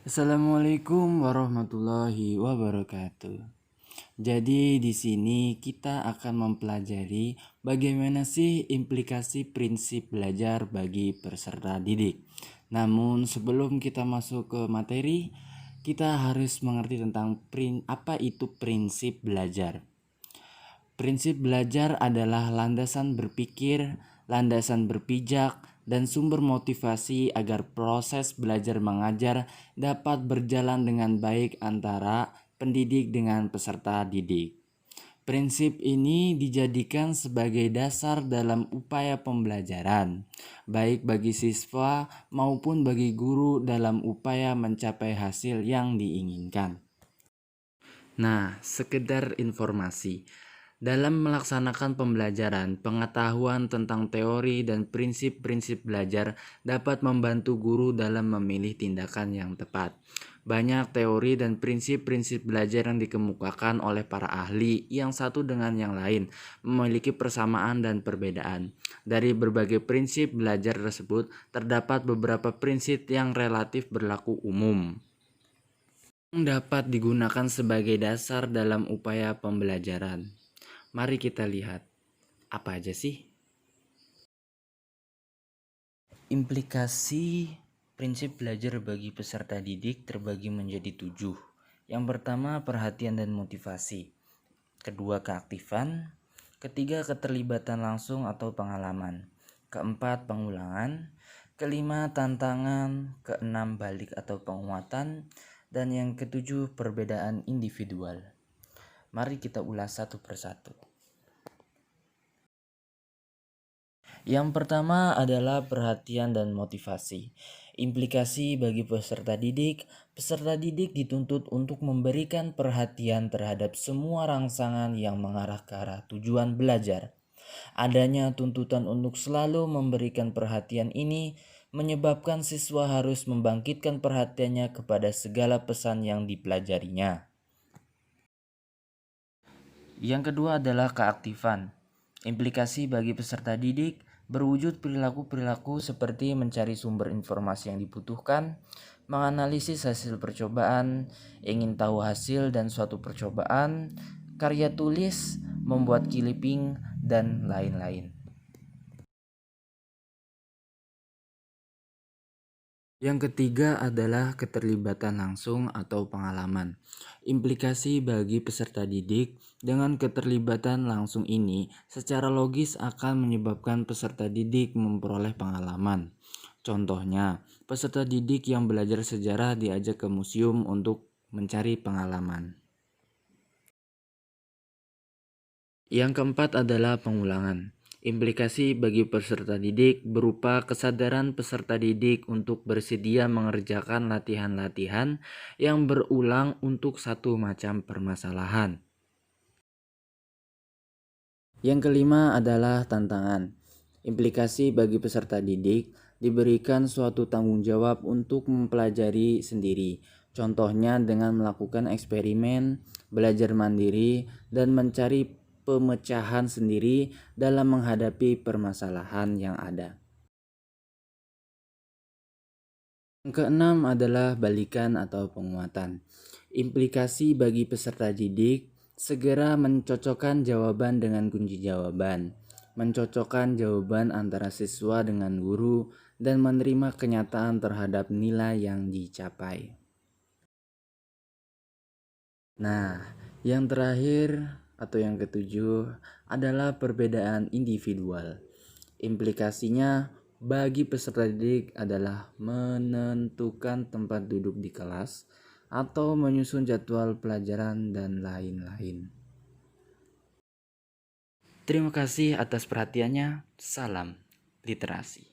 Assalamualaikum warahmatullahi wabarakatuh. Jadi di sini kita akan mempelajari bagaimana sih implikasi prinsip belajar bagi peserta didik. Namun sebelum kita masuk ke materi, kita harus mengerti tentang apa itu prinsip belajar. Prinsip belajar adalah landasan berpikir, landasan berpijak, dan sumber motivasi agar proses belajar mengajar dapat berjalan dengan baik antara pendidik dengan peserta didik. Prinsip ini dijadikan sebagai dasar dalam upaya pembelajaran, baik bagi siswa maupun bagi guru dalam upaya mencapai hasil yang diinginkan. Nah, sekedar informasi. Dalam melaksanakan pembelajaran, pengetahuan tentang teori dan prinsip-prinsip belajar dapat membantu guru dalam memilih tindakan yang tepat. Banyak teori dan prinsip-prinsip belajar yang dikemukakan oleh para ahli yang satu dengan yang lain memiliki persamaan dan perbedaan. Dari berbagai prinsip belajar tersebut, terdapat beberapa prinsip yang relatif berlaku umum yang dapat digunakan sebagai dasar dalam upaya pembelajaran. Mari kita lihat, apa aja sih? Implikasi prinsip belajar bagi peserta didik terbagi menjadi 7. Yang pertama, perhatian dan motivasi. Kedua, keaktifan. Ketiga, keterlibatan langsung atau pengalaman. Keempat, pengulangan. Kelima, tantangan. Keenam, balik atau penguatan. Dan yang ketujuh, perbedaan individual. Mari kita ulas satu persatu. Yang pertama adalah perhatian dan motivasi. Implikasi bagi peserta didik dituntut untuk memberikan perhatian terhadap semua rangsangan yang mengarah ke arah tujuan belajar. Adanya tuntutan untuk selalu memberikan perhatian ini menyebabkan siswa harus membangkitkan perhatiannya kepada segala pesan yang dipelajarinya. Yang kedua adalah keaktifan. Implikasi bagi peserta didik berwujud perilaku-perilaku seperti mencari sumber informasi yang dibutuhkan, menganalisis hasil percobaan, ingin tahu hasil dan suatu percobaan, karya tulis, membuat clipping, dan lain-lain. Yang ketiga adalah keterlibatan langsung atau pengalaman. Implikasi bagi peserta didik dengan keterlibatan langsung ini secara logis akan menyebabkan peserta didik memperoleh pengalaman. Contohnya, peserta didik yang belajar sejarah diajak ke museum untuk mencari pengalaman. Yang keempat adalah pengulangan. Implikasi bagi peserta didik berupa kesadaran peserta didik untuk bersedia mengerjakan latihan-latihan yang berulang untuk satu macam permasalahan. Yang kelima adalah tantangan. Implikasi bagi peserta didik diberikan suatu tanggung jawab untuk mempelajari sendiri. Contohnya dengan melakukan eksperimen, belajar mandiri, dan mencari pemecahan sendiri dalam menghadapi permasalahan yang ada. Yang keenam adalah balikan atau penguatan. Implikasi bagi peserta didik segera mencocokkan jawaban dengan kunci jawaban, mencocokkan jawaban antara siswa dengan guru, dan menerima kenyataan terhadap nilai yang dicapai. Nah, yang terakhir atau yang ketujuh adalah perbedaan individual. Implikasinya bagi peserta didik adalah menentukan tempat duduk di kelas atau menyusun jadwal pelajaran dan lain-lain. Terima kasih atas perhatiannya. Salam literasi.